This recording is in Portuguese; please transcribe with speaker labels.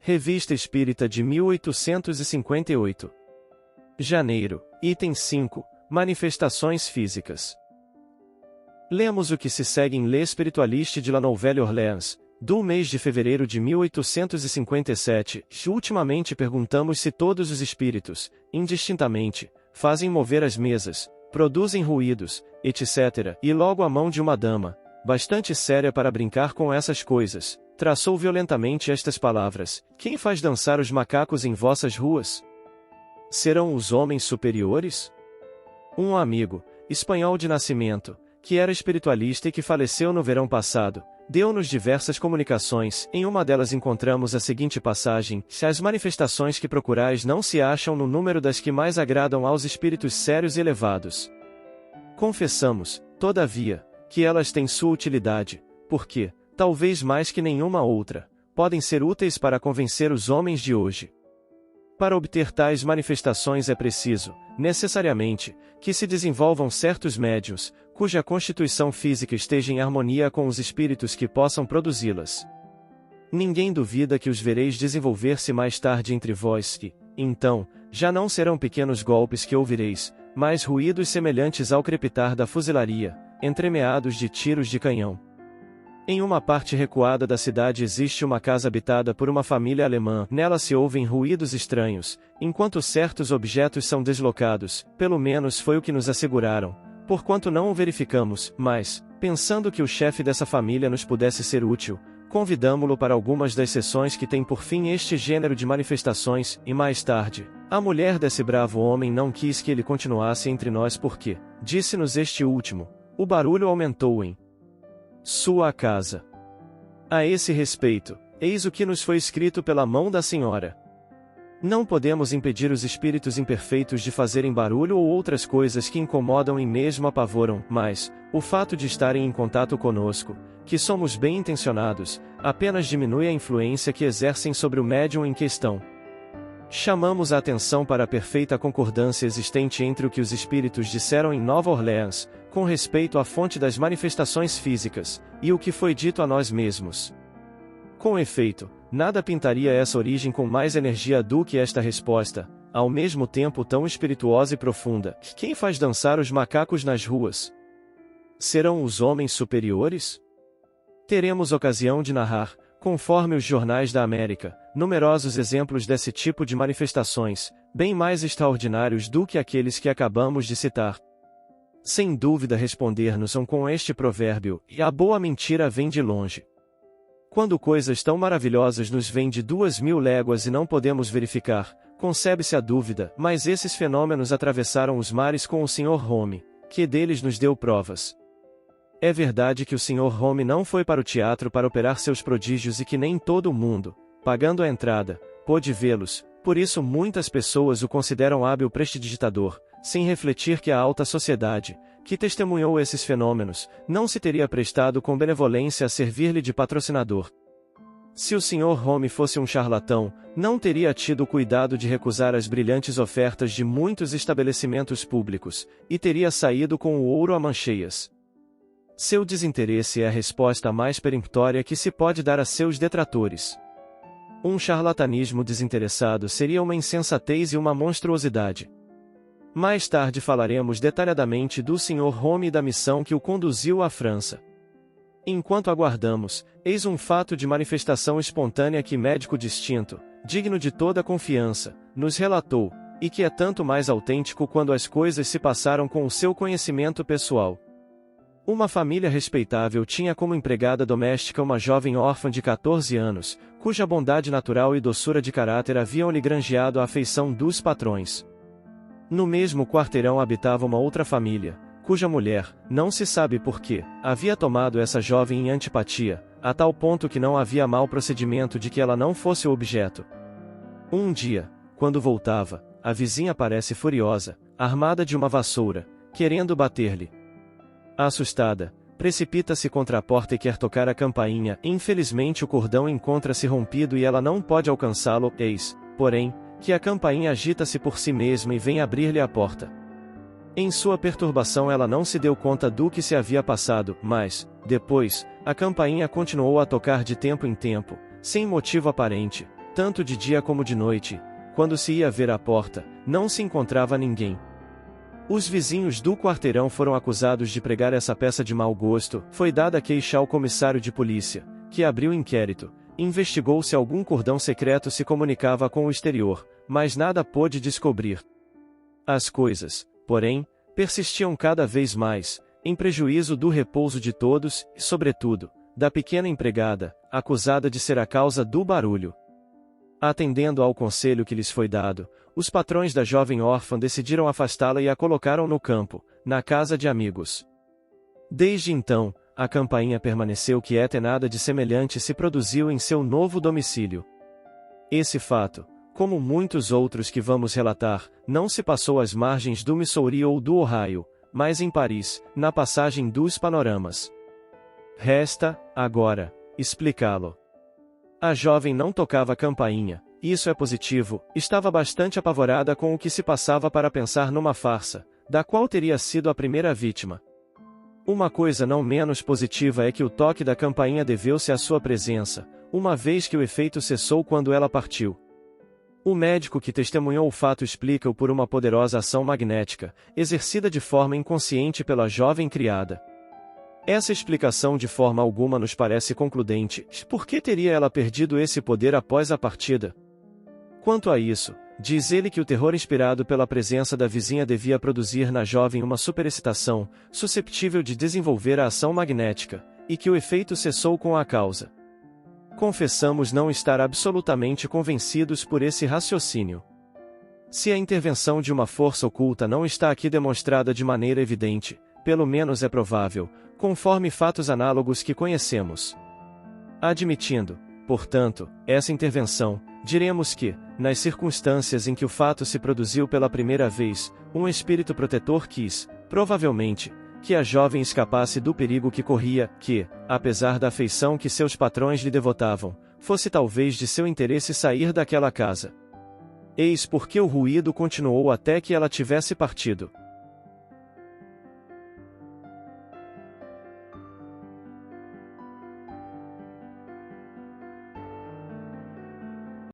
Speaker 1: Revista Espírita de 1858. Janeiro. Item 5. Manifestações físicas. Lemos o que se segue em L'Espiritualiste de la Nouvelle-Orléans, do mês de fevereiro de 1857. Ultimamente perguntamos se todos os espíritos, indistintamente, fazem mover as mesas, produzem ruídos, etc., e logo a mão de uma dama, bastante séria para brincar com essas coisas, traçou violentamente estas palavras: quem faz dançar os macacos em vossas ruas? Serão os homens superiores? Um amigo, espanhol de nascimento, que era espiritualista e que faleceu no verão passado, deu-nos diversas comunicações. Em uma delas encontramos a seguinte passagem: se as manifestações que procurais não se acham no número das que mais agradam aos espíritos sérios e elevados. Confessamos, todavia, que elas têm sua utilidade, porque, talvez mais que nenhuma outra, podem ser úteis para convencer os homens de hoje. Para obter tais manifestações é preciso, necessariamente, que se desenvolvam certos médiuns, cuja constituição física esteja em harmonia com os espíritos que possam produzi-las. Ninguém duvida que os vereis desenvolver-se mais tarde entre vós e, então, já não serão pequenos golpes que ouvireis, mas ruídos semelhantes ao crepitar da fuzilaria, entremeados de tiros de canhão. Em uma parte recuada da cidade existe uma casa habitada por uma família alemã. Nela se ouvem ruídos estranhos, enquanto certos objetos são deslocados, pelo menos foi o que nos asseguraram, porquanto não o verificamos, mas, pensando que o chefe dessa família nos pudesse ser útil, convidamo-lo para algumas das sessões que tem por fim este gênero de manifestações, e mais tarde, a mulher desse bravo homem não quis que ele continuasse entre nós porque, disse-nos este último, o barulho aumentou em sua casa. A esse respeito, eis o que nos foi escrito pela mão da senhora. Não podemos impedir os espíritos imperfeitos de fazerem barulho ou outras coisas que incomodam e mesmo apavoram, mas, o fato de estarem em contato conosco, que somos bem intencionados, apenas diminui a influência que exercem sobre o médium em questão. Chamamos a atenção para a perfeita concordância existente entre o que os espíritos disseram em Nova Orleans, com respeito à fonte das manifestações físicas, e o que foi dito a nós mesmos. Com efeito, nada pintaria essa origem com mais energia do que esta resposta, ao mesmo tempo tão espirituosa e profunda: quem faz dançar os macacos nas ruas? Serão os homens superiores? Teremos ocasião de narrar, conforme os jornais da América, numerosos exemplos desse tipo de manifestações, bem mais extraordinários do que aqueles que acabamos de citar. Sem dúvida responder-nos-ão com este provérbio: e a boa mentira vem de longe. Quando coisas tão maravilhosas nos vêm de 2000 léguas e não podemos verificar, concebe-se a dúvida, mas esses fenômenos atravessaram os mares com o Sr. Home, que deles nos deu provas. É verdade que o Sr. Home não foi para o teatro para operar seus prodígios e que nem todo o mundo, pagando a entrada, pôde vê-los, por isso muitas pessoas o consideram hábil prestidigitador, sem refletir que a alta sociedade, que testemunhou esses fenômenos, não se teria prestado com benevolência a servir-lhe de patrocinador. Se o Sr. Home fosse um charlatão, não teria tido o cuidado de recusar as brilhantes ofertas de muitos estabelecimentos públicos, e teria saído com o ouro a mancheias. Seu desinteresse é a resposta mais peremptória que se pode dar a seus detratores. Um charlatanismo desinteressado seria uma insensatez e uma monstruosidade. Mais tarde falaremos detalhadamente do Sr. Home e da missão que o conduziu à França. Enquanto aguardamos, eis um fato de manifestação espontânea que médico distinto, digno de toda confiança, nos relatou, e que é tanto mais autêntico quando as coisas se passaram com o seu conhecimento pessoal. Uma família respeitável tinha como empregada doméstica uma jovem órfã de 14 anos, cuja bondade natural e doçura de caráter haviam-lhe granjeado a afeição dos patrões. No mesmo quarteirão habitava uma outra família, cuja mulher, não se sabe por quê, havia tomado essa jovem em antipatia, a tal ponto que não havia mau procedimento de que ela não fosse o objeto. Um dia, quando voltava, a vizinha aparece furiosa, armada de uma vassoura, querendo bater-lhe. Assustada, precipita-se contra a porta e quer tocar a campainha. Infelizmente o cordão encontra-se rompido e ela não pode alcançá-lo. Eis, porém, que a campainha agita-se por si mesma e vem abrir-lhe a porta. Em sua perturbação ela não se deu conta do que se havia passado, mas, depois, a campainha continuou a tocar de tempo em tempo, sem motivo aparente, tanto de dia como de noite. Quando se ia ver à porta, não se encontrava ninguém. Os vizinhos do quarteirão foram acusados de pregar essa peça de mau gosto. Foi dada queixa ao comissário de polícia, que abriu inquérito. Investigou se algum cordão secreto se comunicava com o exterior, mas nada pôde descobrir. As coisas, porém, persistiam cada vez mais, em prejuízo do repouso de todos e, sobretudo, da pequena empregada, acusada de ser a causa do barulho. Atendendo ao conselho que lhes foi dado, os patrões da jovem órfã decidiram afastá-la e a colocaram no campo, na casa de amigos. Desde então, a campainha permaneceu quieta e nada de semelhante se produziu em seu novo domicílio. Esse fato, como muitos outros que vamos relatar, não se passou às margens do Missouri ou do Ohio, mas em Paris, na passagem dos panoramas. Resta, agora, explicá-lo. A jovem não tocava a campainha, isso é positivo, estava bastante apavorada com o que se passava para pensar numa farsa, da qual teria sido a primeira vítima. Uma coisa não menos positiva é que o toque da campainha deveu-se à sua presença, uma vez que o efeito cessou quando ela partiu. O médico que testemunhou o fato explica-o por uma poderosa ação magnética, exercida de forma inconsciente pela jovem criada. Essa explicação de forma alguma nos parece concludente. Por que teria ela perdido esse poder após a partida? Quanto a isso, diz ele que o terror inspirado pela presença da vizinha devia produzir na jovem uma superexcitação, susceptível de desenvolver a ação magnética, e que o efeito cessou com a causa. Confessamos não estar absolutamente convencidos por esse raciocínio. Se a intervenção de uma força oculta não está aqui demonstrada de maneira evidente, pelo menos é provável, conforme fatos análogos que conhecemos. Admitindo, portanto, essa intervenção, diremos que, nas circunstâncias em que o fato se produziu pela primeira vez, um espírito protetor quis, provavelmente, que a jovem escapasse do perigo que corria, que, apesar da afeição que seus patrões lhe devotavam, fosse talvez de seu interesse sair daquela casa. Eis porque o ruído continuou até que ela tivesse partido.